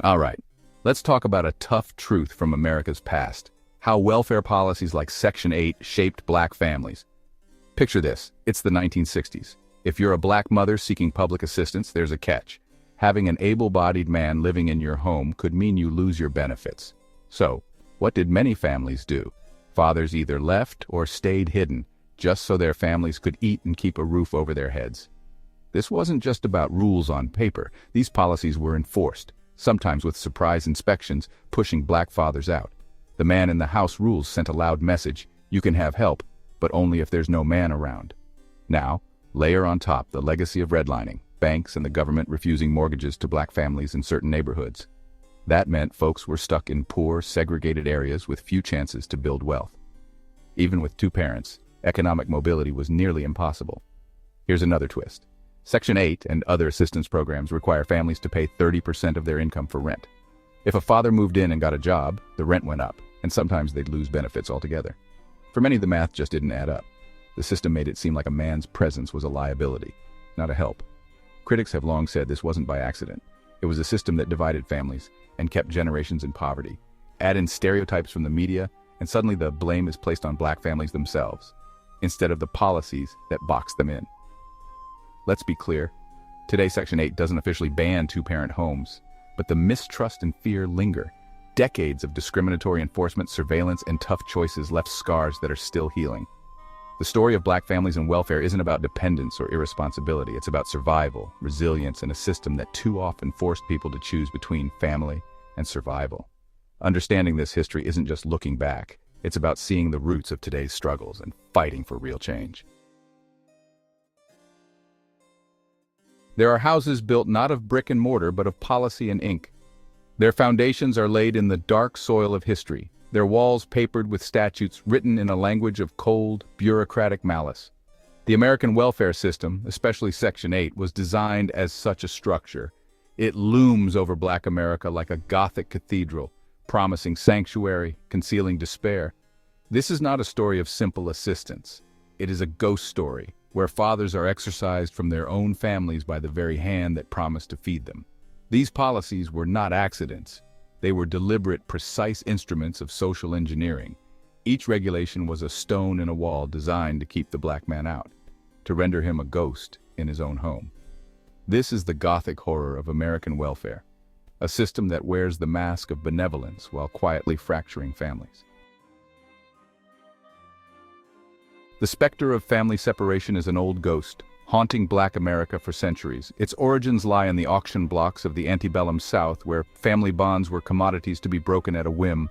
All right, let's talk about a tough truth from America's past. How welfare policies like Section 8 shaped black families. Picture this, it's the 1960s. If you're a black mother seeking public assistance, there's a catch. Having an able-bodied man living in your home could mean you lose your benefits. So, what did many families do? Fathers either left or stayed hidden, just so their families could eat and keep a roof over their heads. This wasn't just about rules on paper. These policies were enforced, sometimes with surprise inspections, pushing black fathers out. The man in the house rules sent a loud message: you can have help, but only if there's no man around. Now, layer on top the legacy of redlining, banks and the government refusing mortgages to black families in certain neighborhoods. That meant folks were stuck in poor, segregated areas with few chances to build wealth. Even with two parents, economic mobility was nearly impossible. Here's another twist. Section 8 and other assistance programs require families to pay 30% of their income for rent. If a father moved in and got a job, the rent went up, and sometimes they'd lose benefits altogether. For many, the math just didn't add up. The system made it seem like a man's presence was a liability, not a help. Critics have long said this wasn't by accident. It was a system that divided families and kept generations in poverty. Add in stereotypes from the media, and suddenly the blame is placed on black families themselves, instead of the policies that box them in. Let's be clear, today Section 8 doesn't officially ban two-parent homes, but the mistrust and fear linger. Decades of discriminatory enforcement, surveillance, and tough choices left scars that are still healing. The story of black families and welfare isn't about dependence or irresponsibility. It's about survival, resilience, and a system that too often forced people to choose between family and survival. Understanding this history isn't just looking back. It's about seeing the roots of today's struggles and fighting for real change. There are houses built not of brick and mortar, but of policy and ink. Their foundations are laid in the dark soil of history, their walls papered with statutes written in a language of cold, bureaucratic malice. The American welfare system, especially Section 8, was designed as such a structure. It looms over black America like a Gothic cathedral, promising sanctuary, concealing despair. This is not a story of simple assistance. It is a ghost story, where fathers are exorcised from their own families by the very hand that promised to feed them. These policies were not accidents. They were deliberate, precise instruments of social engineering. Each regulation was a stone in a wall designed to keep the black man out, to render him a ghost in his own home. This is the Gothic horror of American welfare, a system that wears the mask of benevolence while quietly fracturing families. The specter of family separation is an old ghost, haunting black America for centuries. Its origins lie in the auction blocks of the antebellum South, where family bonds were commodities to be broken at a whim.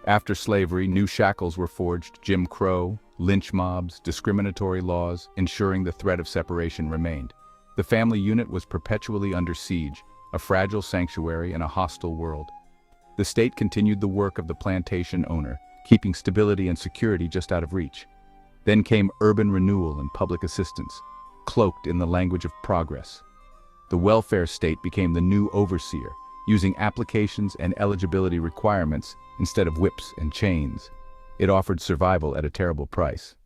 After slavery, new shackles were forged: Jim Crow, lynch mobs, discriminatory laws, ensuring the threat of separation remained. The family unit was perpetually under siege, a fragile sanctuary in a hostile world. The state continued the work of the plantation owner, keeping stability and security just out of reach. Then came urban renewal and public assistance, cloaked in the language of progress. The welfare state became the new overseer, using applications and eligibility requirements instead of whips and chains. It offered survival at a terrible price.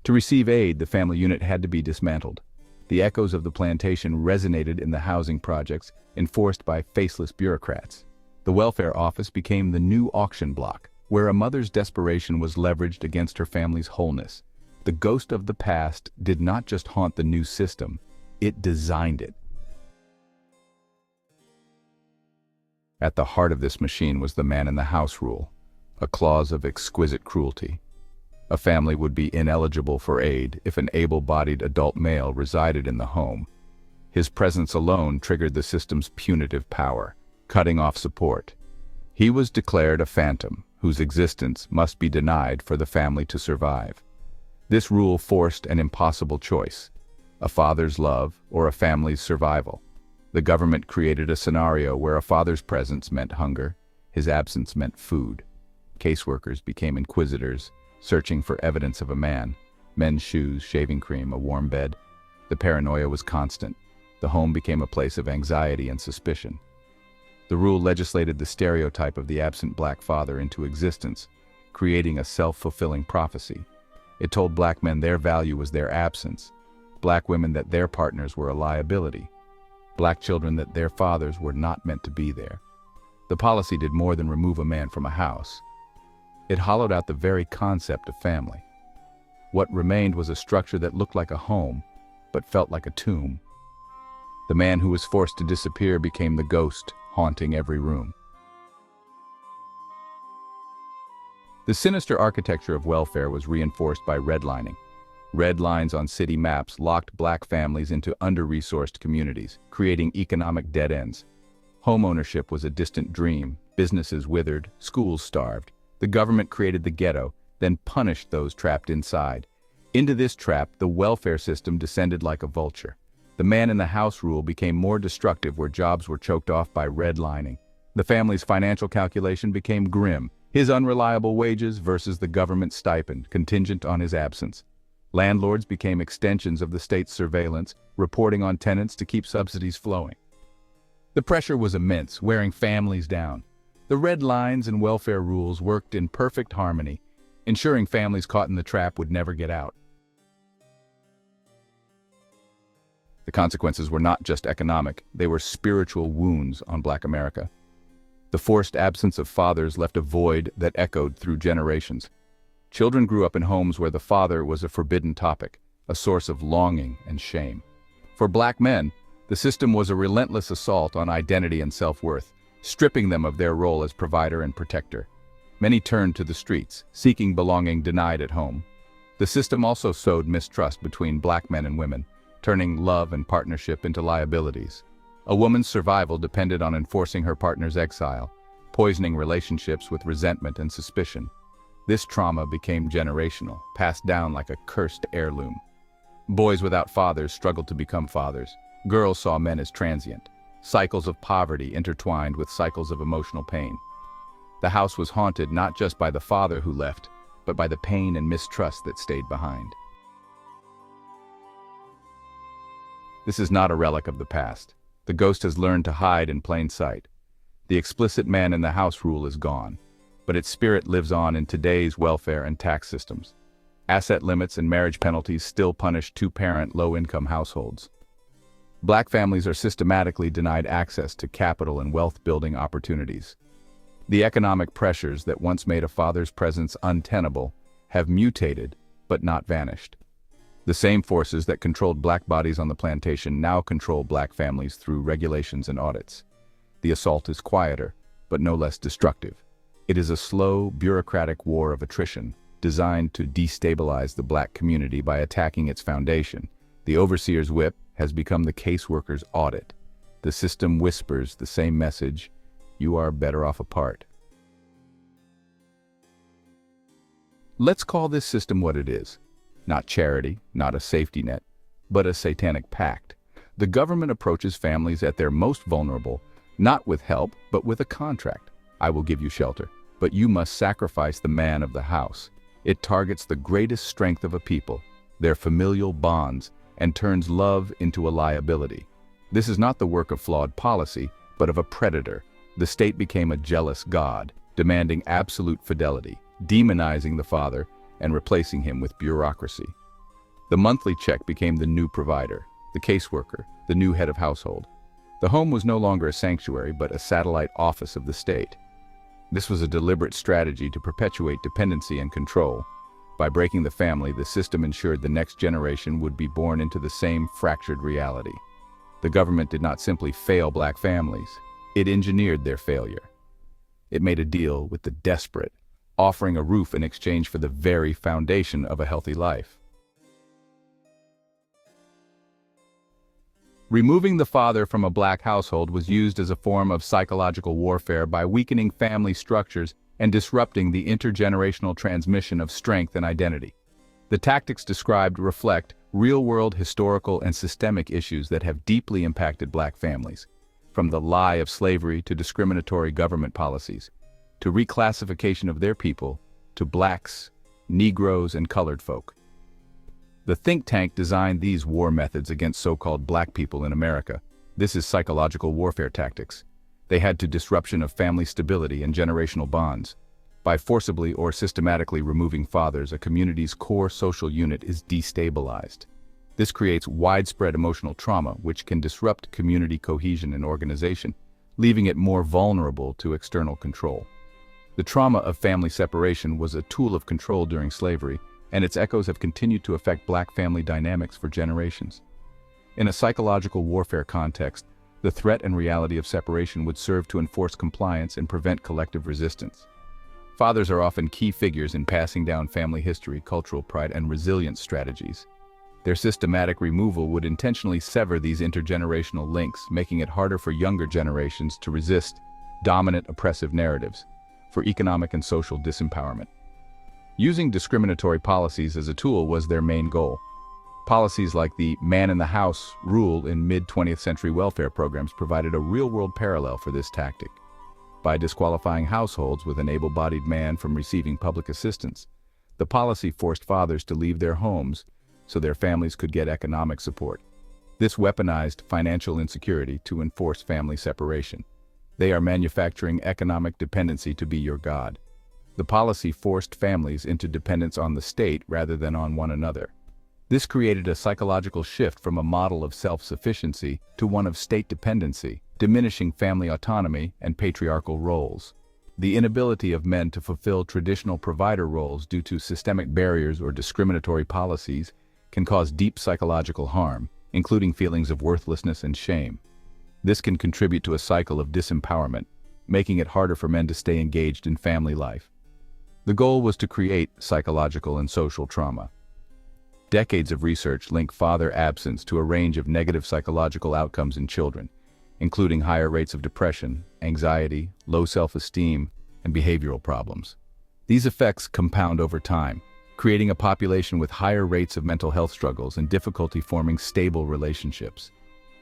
To receive aid, the family unit had to be dismantled. The echoes of the plantation resonated in the housing projects enforced by faceless bureaucrats. The welfare office became the new auction block, where a mother's desperation was leveraged against her family's wholeness. The ghost of the past did not just haunt the new system, it designed it. At the heart of this machine was the man-in-the-house rule, a clause of exquisite cruelty. A family would be ineligible for aid if an able-bodied adult male resided in the home. His presence alone triggered the system's punitive power, cutting off support. He was declared a phantom, whose existence must be denied for the family to survive. This rule forced an impossible choice: a father's love or a family's survival. The government created a scenario where a father's presence meant hunger, his absence meant food. Caseworkers became inquisitors, searching for evidence of a man: men's shoes, shaving cream, a warm bed. The paranoia was constant. The home became a place of anxiety and suspicion. The rule legislated the stereotype of the absent black father into existence, creating a self-fulfilling prophecy. It told black men their value was their absence, black women that their partners were a liability, black children that their fathers were not meant to be there. The policy did more than remove a man from a house. It hollowed out the very concept of family. What remained was a structure that looked like a home, but felt like a tomb. The man who was forced to disappear became the ghost, haunting every room. The sinister architecture of welfare was reinforced by redlining. Red lines on city maps locked black families into under-resourced communities, creating economic dead ends. Home ownership was a distant dream, businesses withered, schools starved. The government created the ghetto, then punished those trapped inside. Into this trap, the welfare system descended like a vulture. The man-in-the-house rule became more destructive where jobs were choked off by redlining. The family's financial calculation became grim, his unreliable wages versus the government stipend, contingent on his absence. Landlords became extensions of the state's surveillance, reporting on tenants to keep subsidies flowing. The pressure was immense, wearing families down. The red lines and welfare rules worked in perfect harmony, ensuring families caught in the trap would never get out. The consequences were not just economic, they were spiritual wounds on Black America. The forced absence of fathers left a void that echoed through generations. Children grew up in homes where the father was a forbidden topic, a source of longing and shame. For Black men, the system was a relentless assault on identity and self-worth, stripping them of their role as provider and protector. Many turned to the streets, seeking belonging denied at home. The system also sowed mistrust between Black men and women, turning love and partnership into liabilities. A woman's survival depended on enforcing her partner's exile, poisoning relationships with resentment and suspicion. This trauma became generational, passed down like a cursed heirloom. Boys without fathers struggled to become fathers. Girls saw men as transient. Cycles of poverty intertwined with cycles of emotional pain. The house was haunted not just by the father who left, but by the pain and mistrust that stayed behind. This is not a relic of the past. The ghost has learned to hide in plain sight. The explicit man-in-the-house rule is gone, but its spirit lives on in today's welfare and tax systems. Asset limits and marriage penalties still punish two-parent, low-income households. Black families are systematically denied access to capital and wealth-building opportunities. The economic pressures that once made a father's presence untenable have mutated, but not vanished. The same forces that controlled Black bodies on the plantation now control Black families through regulations and audits. The assault is quieter, but no less destructive. It is a slow, bureaucratic war of attrition, designed to destabilize the Black community by attacking its foundation. The overseer's whip has become the caseworker's audit. The system whispers the same message: you are better off apart. Let's call this system what it is. Not charity, not a safety net, but a satanic pact. The government approaches families at their most vulnerable, not with help, but with a contract. I will give you shelter, but you must sacrifice the man of the house. It targets the greatest strength of a people, their familial bonds, and turns love into a liability. This is not the work of flawed policy, but of a predator. The state became a jealous god, demanding absolute fidelity, demonizing the father, and replacing him with bureaucracy. The monthly check became the new provider, the caseworker, the new head of household. The home was no longer a sanctuary, but a satellite office of the state. This was a deliberate strategy to perpetuate dependency and control. By breaking the family, the system ensured the next generation would be born into the same fractured reality. The government did not simply fail Black families, it engineered their failure. It made a deal with the desperate, offering a roof in exchange for the very foundation of a healthy life. Removing the father from a Black household was used as a form of psychological warfare by weakening family structures and disrupting the intergenerational transmission of strength and identity. The tactics described reflect real-world historical and systemic issues that have deeply impacted Black families, from the lie of slavery to discriminatory government policies, to reclassification of their people, to Blacks, Negroes, and colored folk. The think tank designed these war methods against so-called Black people in America. This is psychological warfare tactics. They had to disruption of family stability and generational bonds. By forcibly or systematically removing fathers, a community's core social unit is destabilized. This creates widespread emotional trauma, which can disrupt community cohesion and organization, leaving it more vulnerable to external control. The trauma of family separation was a tool of control during slavery, and its echoes have continued to affect Black family dynamics for generations. In a psychological warfare context, the threat and reality of separation would serve to enforce compliance and prevent collective resistance. Fathers are often key figures in passing down family history, cultural pride, and resilience strategies. Their systematic removal would intentionally sever these intergenerational links, making it harder for younger generations to resist dominant oppressive narratives for economic and social disempowerment. Using discriminatory policies as a tool was their main goal. Policies like the man-in-the-house rule in mid-20th century welfare programs provided a real-world parallel for this tactic. By disqualifying households with an able-bodied man from receiving public assistance, the policy forced fathers to leave their homes so their families could get economic support. This weaponized financial insecurity to enforce family separation. They are manufacturing economic dependency to be your God. The policy forced families into dependence on the state rather than on one another. This created a psychological shift from a model of self-sufficiency to one of state dependency, diminishing family autonomy and patriarchal roles. The inability of men to fulfill traditional provider roles due to systemic barriers or discriminatory policies can cause deep psychological harm, including feelings of worthlessness and shame. This can contribute to a cycle of disempowerment, making it harder for men to stay engaged in family life. The goal was to create psychological and social trauma. Decades of research link father absence to a range of negative psychological outcomes in children, including higher rates of depression, anxiety, low self-esteem, and behavioral problems. These effects compound over time, creating a population with higher rates of mental health struggles and difficulty forming stable relationships.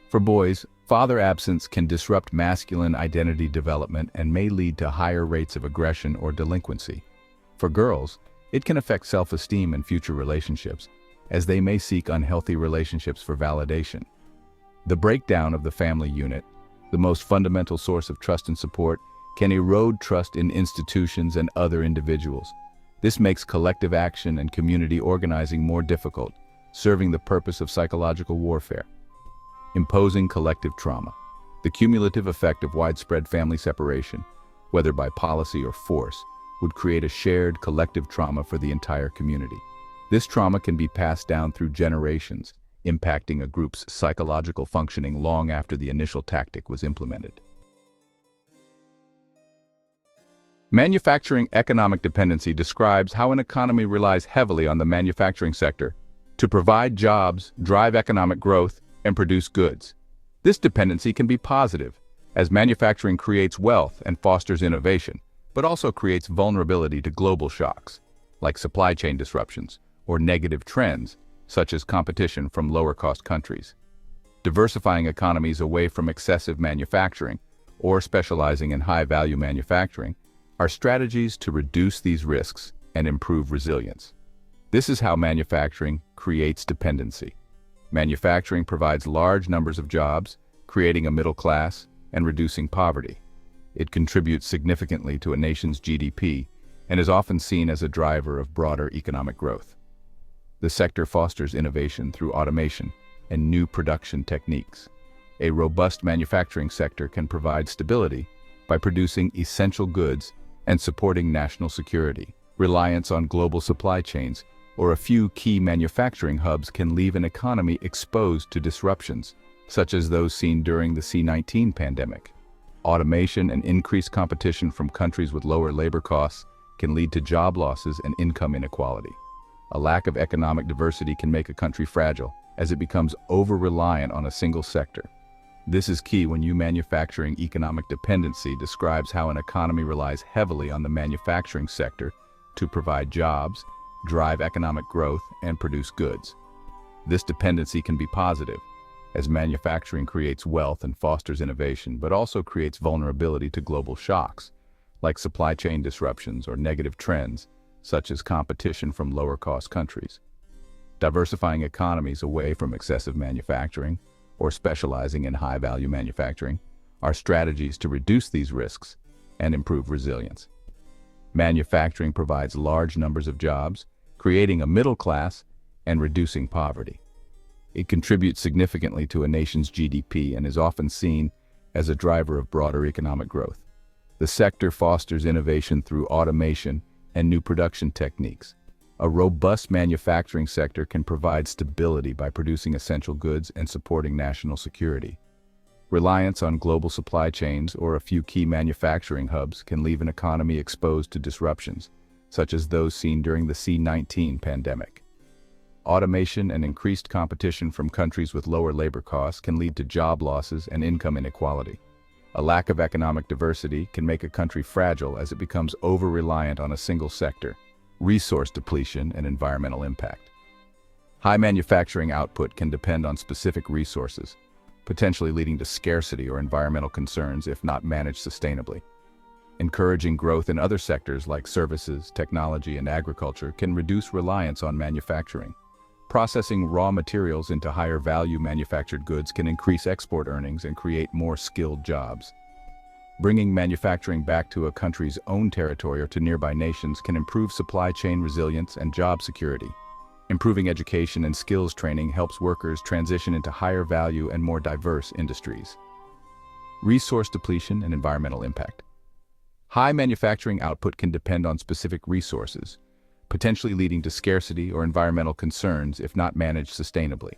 For boys, father absence can disrupt masculine identity development and may lead to higher rates of aggression or delinquency. For girls, it can affect self-esteem and future relationships, as they may seek unhealthy relationships for validation. The breakdown of the family unit, the most fundamental source of trust and support, can erode trust in institutions and other individuals. This makes collective action and community organizing more difficult, serving the purpose of psychological warfare. Imposing collective trauma. The cumulative effect of widespread family separation, whether by policy or force, would create a shared collective trauma for the entire community. This trauma can be passed down through generations, impacting a group's psychological functioning long after the initial tactic was implemented. Manufacturing economic dependency describes how an economy relies heavily on the manufacturing sector to provide jobs, drive economic growth, and produce goods. This dependency can be positive, as manufacturing creates wealth and fosters innovation, but also creates vulnerability to global shocks, like supply chain disruptions, or negative trends, such as competition from lower-cost countries. Diversifying economies away from excessive manufacturing, or specializing in high-value manufacturing, are strategies to reduce these risks and improve resilience. This is how manufacturing creates dependency. Manufacturing provides large numbers of jobs, creating a middle class and reducing poverty. It contributes significantly to a nation's GDP and is often seen as a driver of broader economic growth. The sector fosters innovation through automation and new production techniques. A robust manufacturing sector can provide stability by producing essential goods and supporting national security. Reliance on global supply chains or a few key manufacturing hubs can leave an economy exposed to disruptions, such as those seen during the C-19 pandemic. Automation and increased competition from countries with lower labor costs can lead to job losses and income inequality. A lack of economic diversity can make a country fragile, as it becomes over-reliant on a single sector. This is key when manufacturing economic dependency describes how an economy relies heavily on the manufacturing sector to provide jobs, drive economic growth, and produce goods. This dependency can be positive, as manufacturing creates wealth and fosters innovation, but also creates vulnerability to global shocks, like supply chain disruptions or negative trends, such as competition from lower-cost countries. Diversifying economies away from excessive manufacturing or specializing in high-value manufacturing are strategies to reduce these risks and improve resilience. Manufacturing provides large numbers of jobs, creating a middle class and reducing poverty. It contributes significantly to a nation's GDP and is often seen as a driver of broader economic growth. The sector fosters innovation through automation and new production techniques. A robust manufacturing sector can provide stability by producing essential goods and supporting national security. Reliance on global supply chains or a few key manufacturing hubs can leave an economy exposed to disruptions, such as those seen during the C-19 pandemic. Automation and increased competition from countries with lower labor costs can lead to job losses and income inequality. A lack of economic diversity can make a country fragile as it becomes over-reliant on a single sector. Resource depletion and environmental impact. High manufacturing output can depend on specific resources, potentially leading to scarcity or environmental concerns if not managed sustainably. Encouraging growth in other sectors like services, technology, and agriculture can reduce reliance on manufacturing. Processing raw materials into higher value manufactured goods can increase export earnings and create more skilled jobs. Bringing manufacturing back to a country's own territory or to nearby nations can improve supply chain resilience and job security. Improving education and skills training helps workers transition into higher value and more diverse industries. Resource depletion and environmental impact. High manufacturing output can depend on specific resources, potentially leading to scarcity or environmental concerns if not managed sustainably.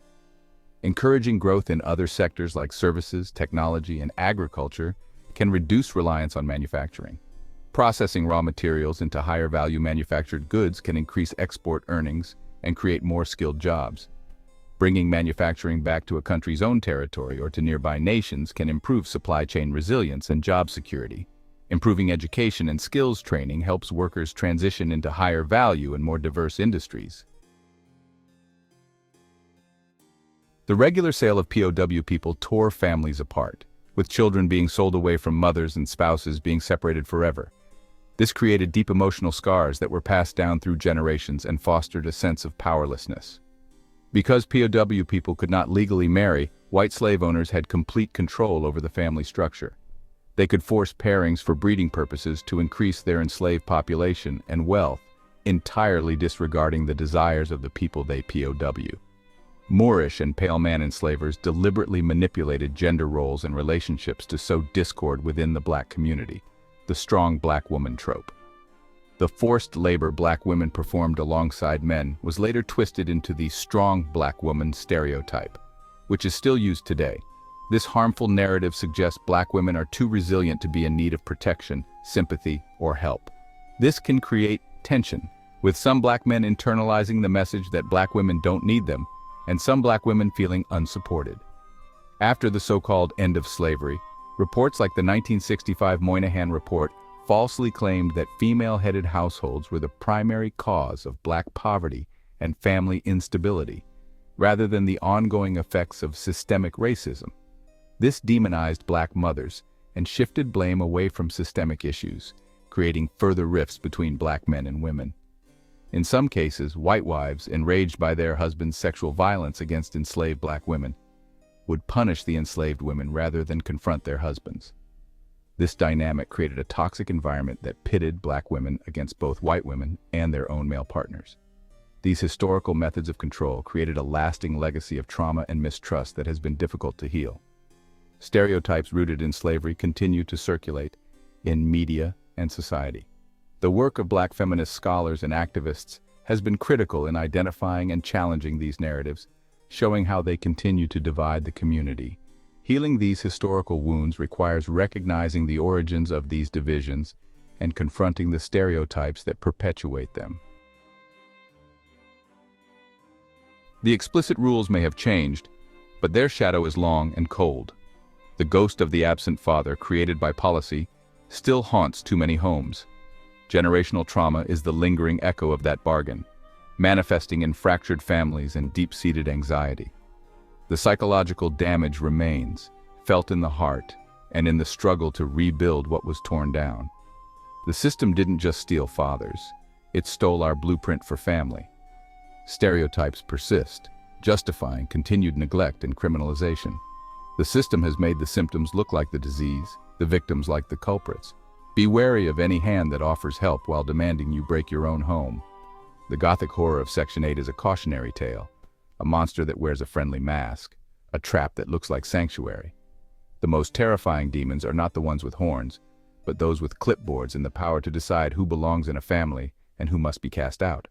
Encouraging growth in other sectors like services, technology, and agriculture can reduce reliance on manufacturing. Processing raw materials into higher value manufactured goods can increase export earnings and create more skilled jobs. Bringing manufacturing back to a country's own territory or to nearby nations can improve supply chain resilience and job security. Improving education and skills training helps workers transition into higher value and more diverse industries. The regular sale of POW people tore families apart, with children being sold away from mothers and spouses being separated forever. This created deep emotional scars that were passed down through generations and fostered a sense of powerlessness. Because POW people could not legally marry, white slave owners had complete control over the family structure. They could force pairings for breeding purposes to increase their enslaved population and wealth, entirely disregarding the desires of the people they POW. Moorish and pale man enslavers deliberately manipulated gender roles and relationships to sow discord within the black community, the strong black woman trope. The forced labor black women performed alongside men was later twisted into the strong black woman stereotype, which is still used today. This harmful narrative suggests black women are too resilient to be in need of protection, sympathy, or help. This can create tension, with some black men internalizing the message that black women don't need them, and some black women feeling unsupported. After the so-called end of slavery, reports like the 1965 Moynihan Report falsely claimed that female-headed households were the primary cause of black poverty and family instability, rather than the ongoing effects of systemic racism. This demonized black mothers and shifted blame away from systemic issues, creating further rifts between black men and women. In some cases, white wives, enraged by their husbands' sexual violence against enslaved black women, would punish the enslaved women rather than confront their husbands. This dynamic created a toxic environment that pitted black women against both white women and their own male partners. These historical methods of control created a lasting legacy of trauma and mistrust that has been difficult to heal. Stereotypes rooted in slavery continue to circulate in media and society. The work of black feminist scholars and activists has been critical in identifying and challenging these narratives, showing how they continue to divide the community. Healing these historical wounds requires recognizing the origins of these divisions and confronting the stereotypes that perpetuate them. The explicit rules may have changed, but their shadow is long and cold. The ghost of the absent father, created by policy, still haunts too many homes. Generational trauma is the lingering echo of that bargain, manifesting in fractured families and deep-seated anxiety. The psychological damage remains, felt in the heart and in the struggle to rebuild what was torn down. The system didn't just steal fathers, it stole our blueprint for family. Stereotypes persist, justifying continued neglect and criminalization. The system has made the symptoms look like the disease, the victims like the culprits. Be wary of any hand that offers help while demanding you break your own home. The Gothic horror of Section 8 is a cautionary tale, a monster that wears a friendly mask, a trap that looks like sanctuary. The most terrifying demons are not the ones with horns, but those with clipboards and the power to decide who belongs in a family and who must be cast out.